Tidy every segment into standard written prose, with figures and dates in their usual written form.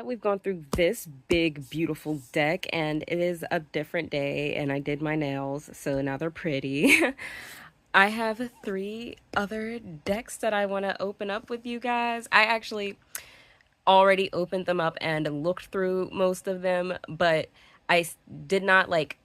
We've gone through this big, beautiful deck, and it is a different day, and I did my nails, so now they're pretty. I have three other decks that I want to open up with you guys. I actually already opened them up and looked through most of them, but did not like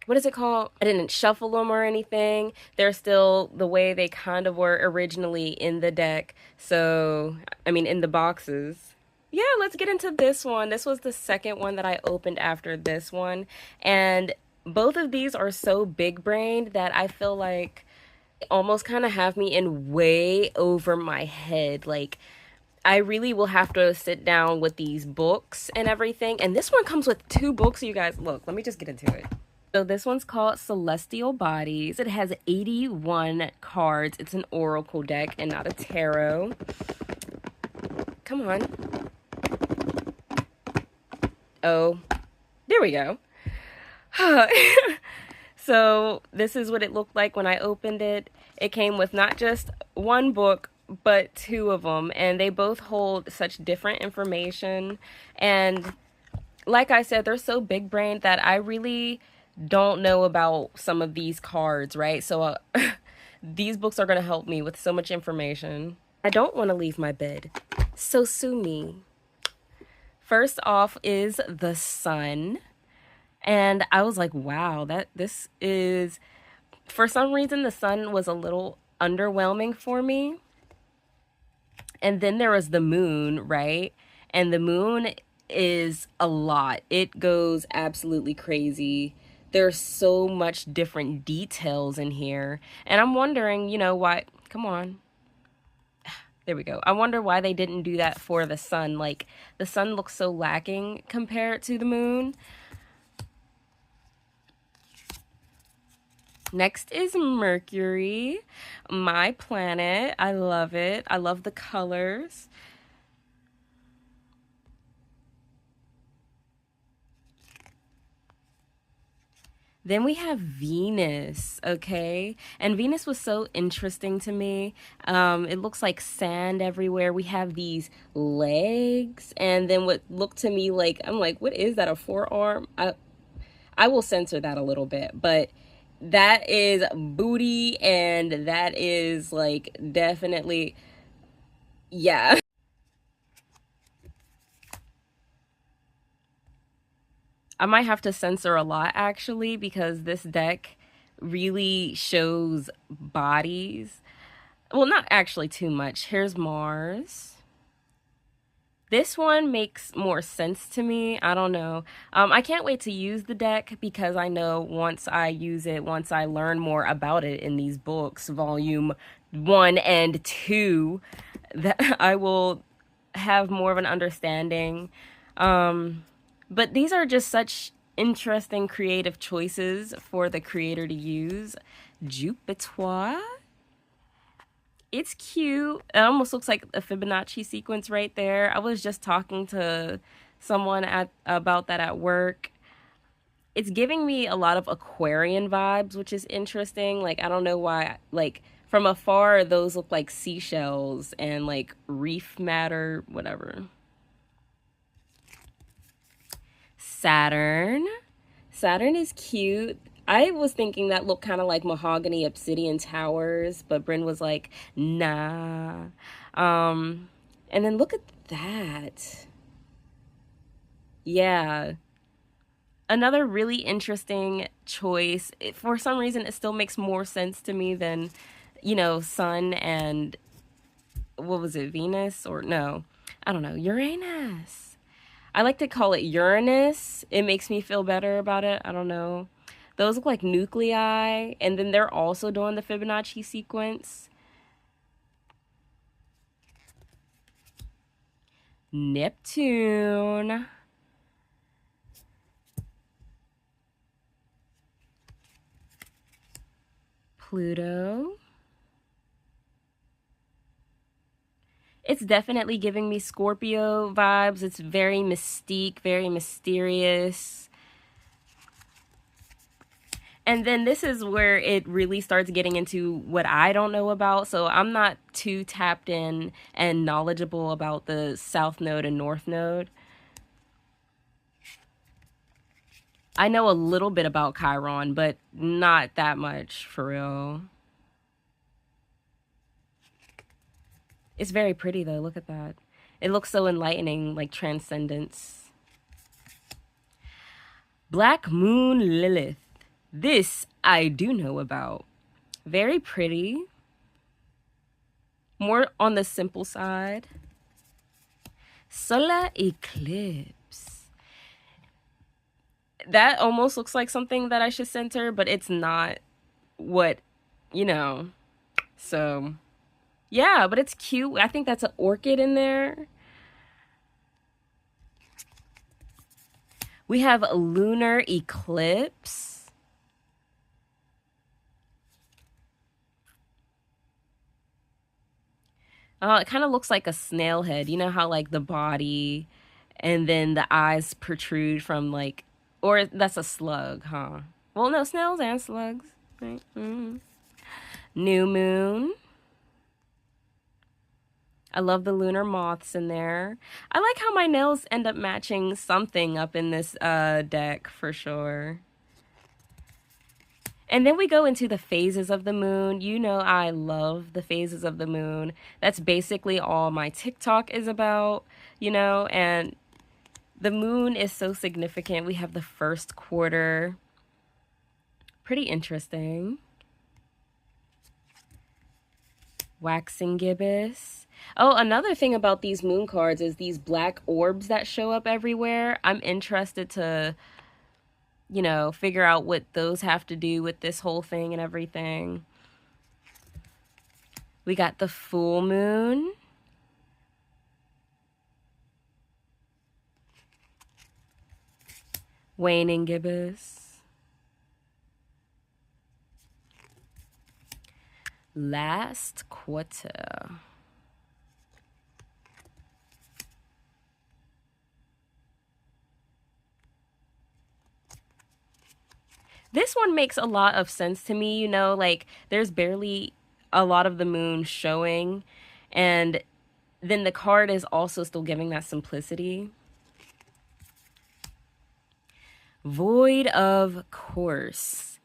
what is it called? I didn't shuffle them or anything. They're still the way they kind of were originally in the deck. So, I mean, in the boxes. Yeah, let's get into this one. This was the second one that I opened after this one. And both of these are so big brained that I feel like almost kind of have me in way over my head. Like, I really will have to sit down with these books and everything. And this one comes with two books, you guys. Look, let me just get into it. So this one's called Celestial Bodies. It has 81 cards. It's an oracle deck and not a tarot. Come on. Oh, there we go. So this is what it looked like when I opened it. It came with not just one book, but two of them, and they both hold such different information. And like I said, they're so big brained that I really don't know about some of these cards, right? So these books are going to help me with so much information. I don't want to leave my bed, so sue me. First off is the sun. And I was like, wow, this is, for some reason, the sun was a little underwhelming for me. And then there was the moon, right? And the moon is a lot. It goes absolutely crazy. There's so much different details in here. And I'm wondering, why, come on. There we go. I wonder why they didn't do that for the sun. Like, the sun looks so lacking compared to the moon. Next is Mercury, my planet. I love it. I love the colors. Then we have Venus, okay? And Venus was so interesting to me. It looks like sand everywhere. We have these legs, and then what looked to me like, I'm like, what is that, a forearm? I will censor that a little bit, but that is booty, and that is like definitely, yeah. I might have to censor a lot actually because this deck really shows bodies. Well, not actually too much. Here's Mars. This one makes more sense to me. I don't know. I can't wait to use the deck because I know once I use it, once I learn more about it in these books, volume 1 and 2, that I will have more of an understanding. But these are just such interesting creative choices for the creator to use. Jupiter. It's cute. It almost looks like a Fibonacci sequence right there. I was just talking to someone about that at work. It's giving me a lot of Aquarian vibes, which is interesting. Like, I don't know why, like, from afar, those look like seashells and, like, reef matter, whatever. Saturn. Saturn is cute. I was thinking that looked kind of like mahogany obsidian towers, but Bryn was like, nah. And then look at that. Yeah. Another really interesting choice. For some reason, it still makes more sense to me than, Sun and, what was it, Venus? Or no, I don't know, Uranus. I like to call it Uranus. It makes me feel better about it. I don't know. Those look like nuclei, and then they're also doing the Fibonacci sequence. Neptune. Pluto. It's definitely giving me Scorpio vibes. It's very mystique, very mysterious. And then this is where it really starts getting into what I don't know about. So I'm not too tapped in and knowledgeable about the South Node and North Node. I know a little bit about Chiron, but not that much for real. It's very pretty though. Look at that. It looks so enlightening, like transcendence. Black Moon Lilith. This I do know about. Very pretty. More on the simple side. Solar Eclipse. That almost looks like something that I should censor, but it's not what, you know. So, yeah, but it's cute. I think that's an orchid in there. We have a lunar eclipse. It kind of looks like a snail head. You know how like the body and then the eyes protrude from like, or that's a slug, huh? Well, no, snails and slugs. Right? New moon. I love the lunar moths in there. I like how my nails end up matching something up in this deck for sure. And then we go into the phases of the moon. You know I love the phases of the moon. That's basically all my TikTok is about, you know, and the moon is so significant. We have the first quarter. Pretty interesting. Waxing gibbous. Oh, another thing about these moon cards is these black orbs that show up everywhere. I'm interested to, you know, figure out what those have to do with this whole thing and everything. We got the full moon. Waning gibbous. Last quarter. This one makes a lot of sense to me, you know, like there's barely a lot of the moon showing, and then the card is also still giving that simplicity. Void of course.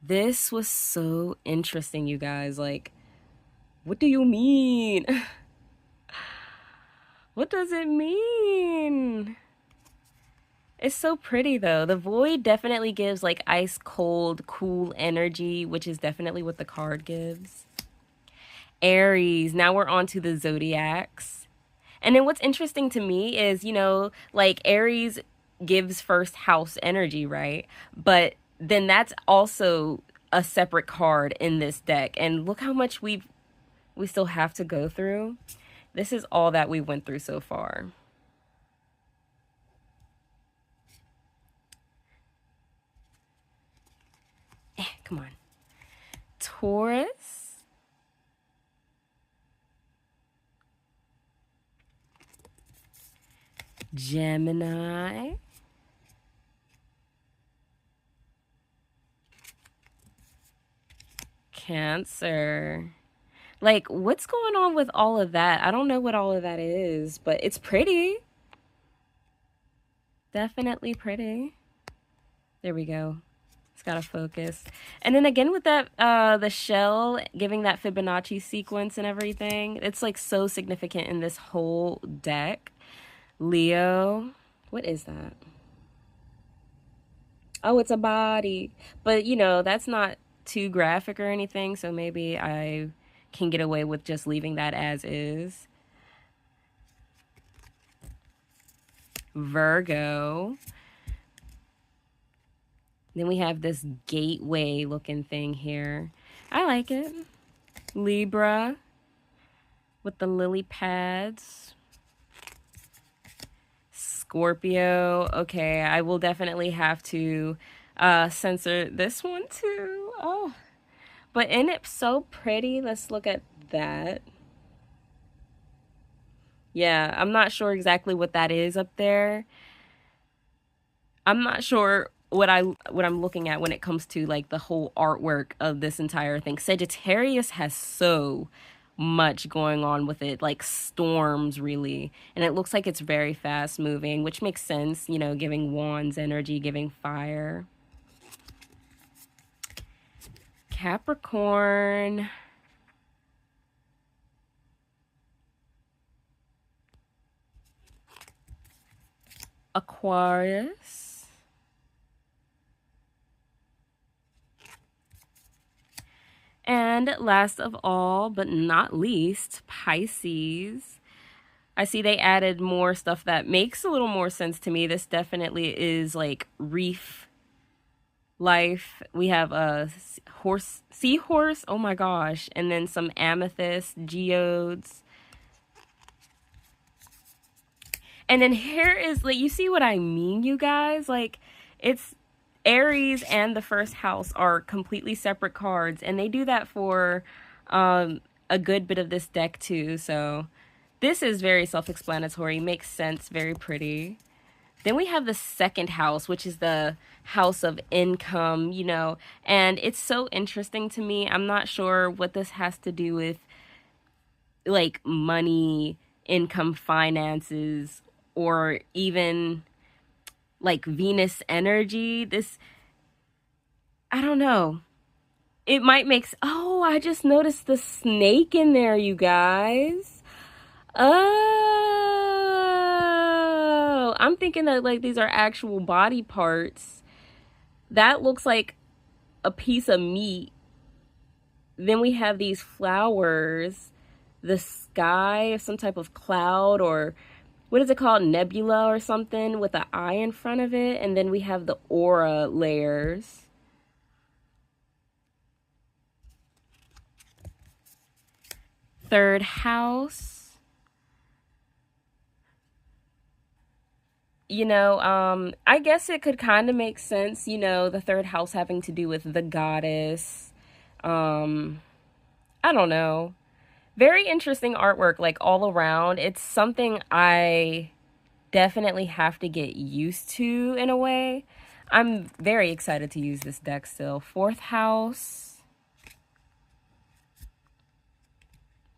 This was so interesting, you guys. Like, what do you mean? What does it mean? It's so pretty though. The void definitely gives like ice cold, cool energy, which is definitely what the card gives. Aries. Now we're on to the zodiacs. And then what's interesting to me is, you know, like Aries gives first house energy, right? But then that's also a separate card in this deck. And look how much we still have to go through. This is all that we went through so far. Come on. Taurus. Gemini. Cancer. Like, what's going on with all of that? I don't know what all of that is, but it's pretty. Definitely pretty. There we go. It's gotta focus. And then again with that, the shell giving that Fibonacci sequence and everything, it's like so significant in this whole deck. Leo. What is that? Oh, it's a body. But, you know, that's not too graphic or anything, so maybe I can get away with just leaving that as is. Virgo. Then we have this gateway looking thing here. I like it. Libra with the lily pads. Scorpio. Okay, I will definitely have to censor this one too. Oh, but isn't it so pretty? Let's look at that. Yeah, I'm not sure exactly what that is up there. I'm not sure what I'm looking at when it comes to like the whole artwork of this entire thing. Sagittarius has so much going on with it, like storms really. And it looks like it's very fast moving, which makes sense, you know, giving wands energy, giving fire. Capricorn. Aquarius. And last of all, but not least, Pisces. I see they added more stuff that makes a little more sense to me. This definitely is like reef life. We have a seahorse, oh my gosh, and then some amethyst, geodes. And then here is, like, you see what I mean, you guys? Like, it's Aries and the first house are completely separate cards, and they do that for a good bit of this deck too. So this is very self-explanatory, makes sense, very pretty. Then we have the second house, which is the house of income, you know, and it's so interesting to me. I'm not sure what this has to do with, like, money, income, finances, or even like Venus energy. This, I don't know. It might make, oh, I just noticed the snake in there, you guys. Oh, I'm thinking that like these are actual body parts. That looks like a piece of meat. Then we have these flowers, the sky, some type of cloud, or what is it called? Nebula or something with an eye in front of it. And then we have the aura layers. Third house. You know, I guess it could kind of make sense, you know, the third house having to do with the goddess. I don't know. Very interesting artwork, like all around. It's something I definitely have to get used to in a way. I'm very excited to use this deck still. Fourth house.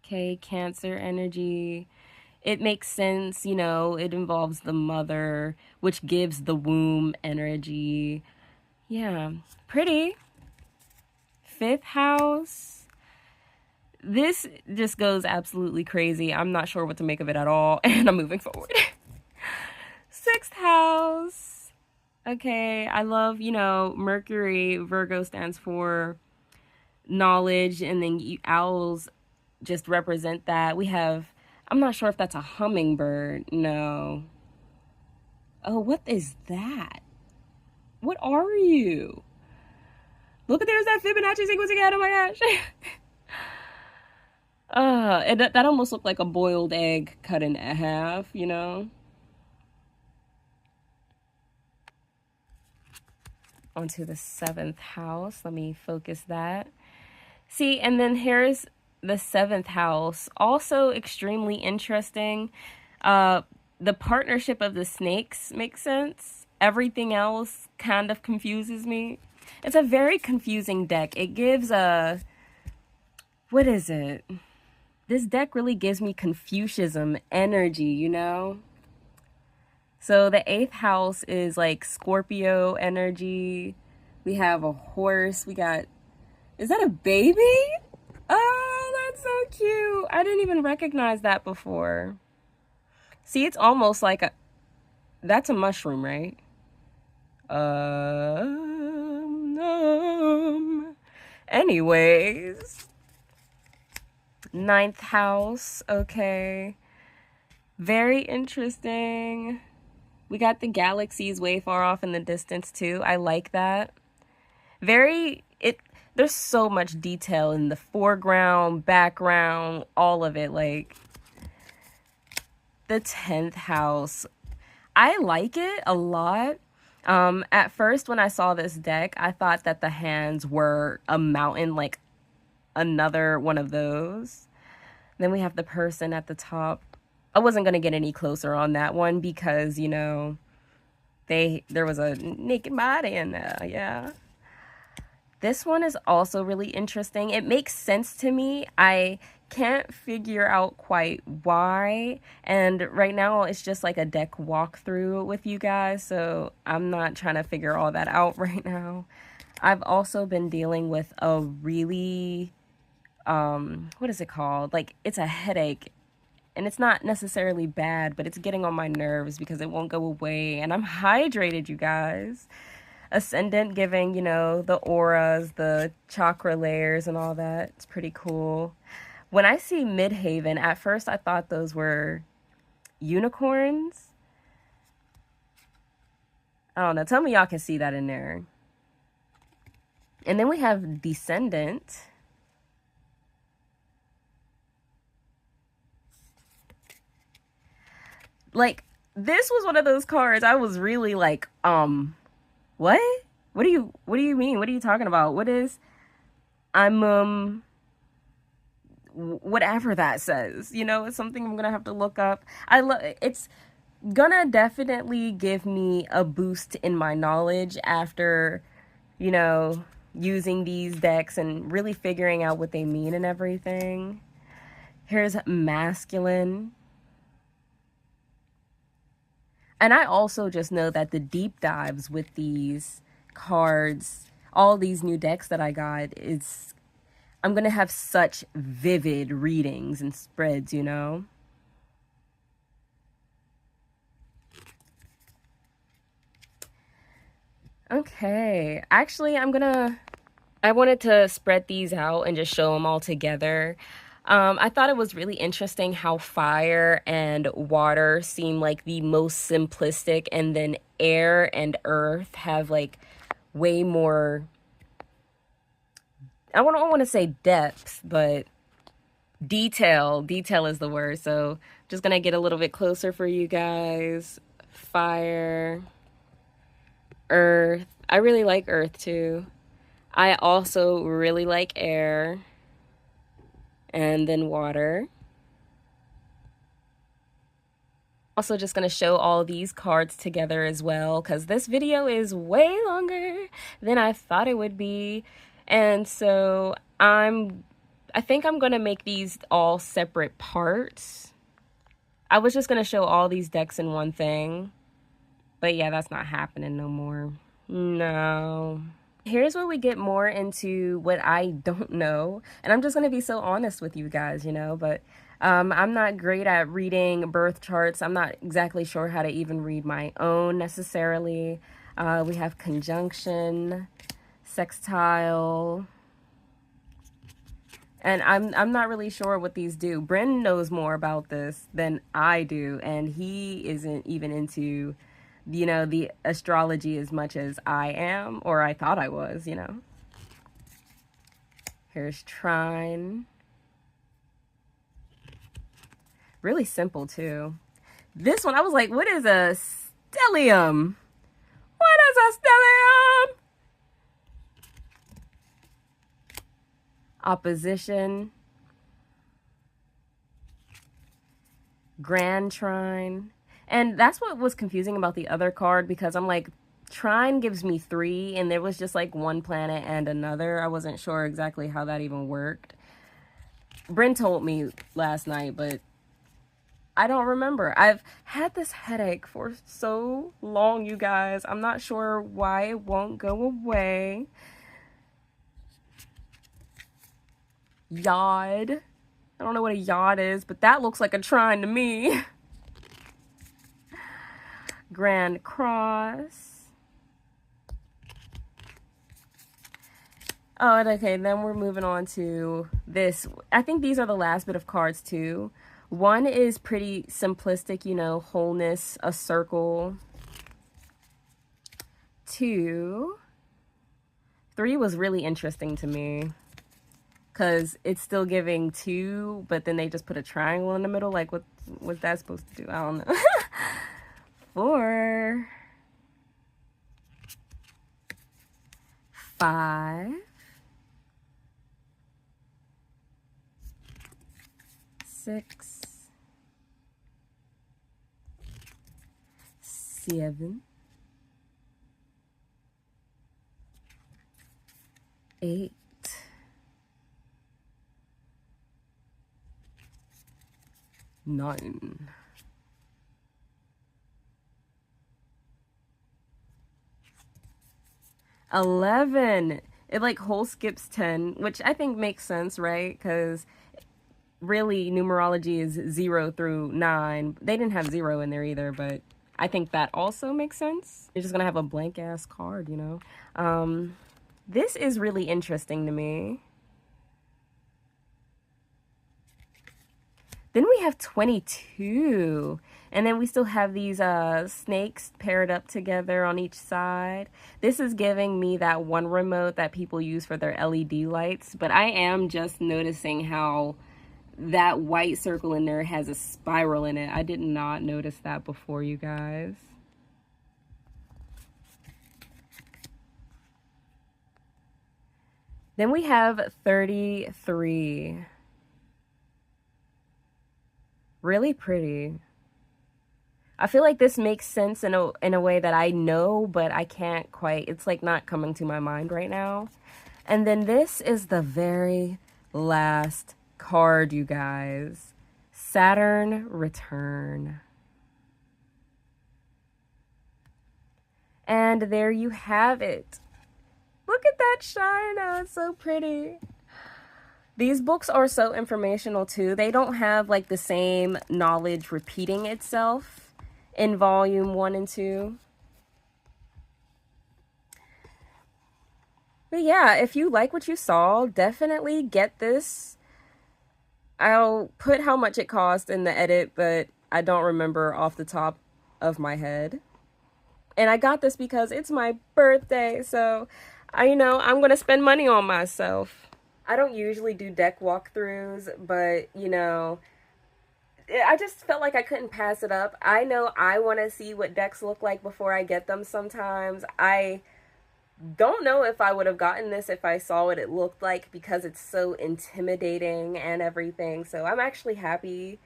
Okay, Cancer energy. It makes sense, you know, it involves the mother, which gives the womb energy. Yeah, pretty. Fifth house. This just goes absolutely crazy. I'm not sure what to make of it at all, and I'm moving forward. Sixth house. Okay, I love, you know, Mercury. Virgo stands for knowledge, and then owls just represent that. We have, I'm not sure if that's a hummingbird. No. Oh, what is that? What are you? Look at, there's that Fibonacci sequence again. Oh my gosh. That almost looked like a boiled egg cut in half, you know? Onto the seventh house. Let me focus that. See, and then here's the seventh house. Also extremely interesting. The partnership of the snakes makes sense. Everything else kind of confuses me. It's a very confusing deck. It gives a, what is it? This deck really gives me Confucianism energy, you know? So the eighth house is like Scorpio energy. We have a horse. We got, is that a baby? Oh, that's so cute. I didn't even recognize that before. See, it's almost like a, that's a mushroom, right? Anyways. Ninth house, okay. Very interesting. We got the galaxies way far off in the distance too. I like that. There's so much detail in the foreground, background, all of it. Like the 10th house, I like it a lot. At first when I saw this deck, I thought that the hands were a mountain, like another one of those. Then we have the person at the top. I wasn't going to get any closer on that one because, you know, there was a naked body in there, yeah. This one is also really interesting. It makes sense to me. I Can't figure out quite why. And right now it's just like a deck walkthrough with you guys, so I'm not trying to figure all that out right now. I've also been dealing with a really, what is it called? Like, it's a headache. And it's not necessarily bad, but it's getting on my nerves because it won't go away. And I'm hydrated, you guys. Ascendant giving, you know, the auras, the chakra layers, and all that. It's pretty cool. When I see Midhaven, at first I thought those were unicorns. I don't know. Tell me y'all can see that in there. And then we have Descendant. Like, this was one of those cards I was really like, what? What do you mean? What are you talking about? What is I'm whatever that says. You know, it's something I'm gonna have to look up. It's gonna definitely give me a boost in my knowledge after, you know, using these decks and really figuring out what they mean and everything. Here's Masculine. And I also just know that the deep dives with these cards, all these new decks that I got, I'm going to have such vivid readings and spreads, you know? Okay. Actually, I wanted to spread these out and just show them all together. I thought it was really interesting how fire and water seem like the most simplistic, and then air and earth have like way more, I don't want to say depth, but detail. Detail is the word. So just gonna get a little bit closer for you guys. Fire, earth. I really like earth too. I also really like air, and then water. Also just going to show all these cards together as well, because this video is way longer than I thought it would be. And so I think I'm going to make these all separate parts. I was just going to show all these decks in one thing, but yeah, that's not happening no more. No. Here's where we get more into what I don't know, and I'm just going to be so honest with you guys, you know, but I'm not great at reading birth charts. I'm not exactly sure how to even read my own necessarily. We have conjunction, sextile, and I'm not really sure what these do. Bryn knows more about this than I do, and he isn't even into, you know, the astrology as much as I am, or I thought I was, you know. Here's trine. Really simple too. This one, I was like, what is a stellium? What is a stellium? Opposition. Grand trine. And that's what was confusing about the other card, because I'm like, trine gives me 3, and there was just like one planet and another. I wasn't sure exactly how that even worked. Bryn told me last night, but I don't remember. I've had this headache for so long, you guys. I'm not sure why it won't go away. Yod. I don't know what a yod is, but that looks like a trine to me. Grand cross. Oh, okay, then we're moving on to this. I think these are the last bit of cards too. One is pretty simplistic, you know, wholeness, a circle. 2. 3 was really interesting to me, because it's still giving 2, but then they just put a triangle in the middle. Like, what was that supposed to do? I don't know. 4. 5. 6. 7. 8. 9. $11. It like whole skips 10, which I think makes sense, right? Because really numerology is 0 through 9. They didn't have 0 in there either, but I think that also makes sense. You're just gonna have a blank ass card, you know? This is really interesting to me. Then we have 22. And then we still have these snakes paired up together on each side. This is giving me that one remote that people use for their LED lights. But I am just noticing how that white circle in there has a spiral in it. I did not notice that before, you guys. Then we have 33. Really pretty. I feel like this makes sense in a way that I know, but I can't quite. It's like not coming to my mind right now. And then this is the very last card, you guys. Saturn Return. And there you have it. Look at that shine. Oh, it's so pretty. These books are so informational too. They don't have like the same knowledge repeating itself in volume 1 and 2. But yeah, if you like what you saw, definitely get this. I'll put how much it cost in the edit, but I don't remember off the top of my head. And I got this because it's my birthday, so I'm going to spend money on myself. I don't usually do deck walkthroughs, but I just felt like I couldn't pass it up. I know I want to see what decks look like before I get them sometimes. I don't know if I would have gotten this if I saw what it looked like because it's so intimidating and everything. So I'm actually happy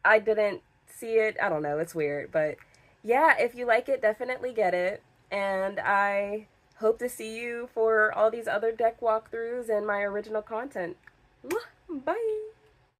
I didn't see it. I don't know, it's weird, but yeah, if you like it, definitely get it. And I hope to see you for all these other deck walkthroughs and my original content. Bye!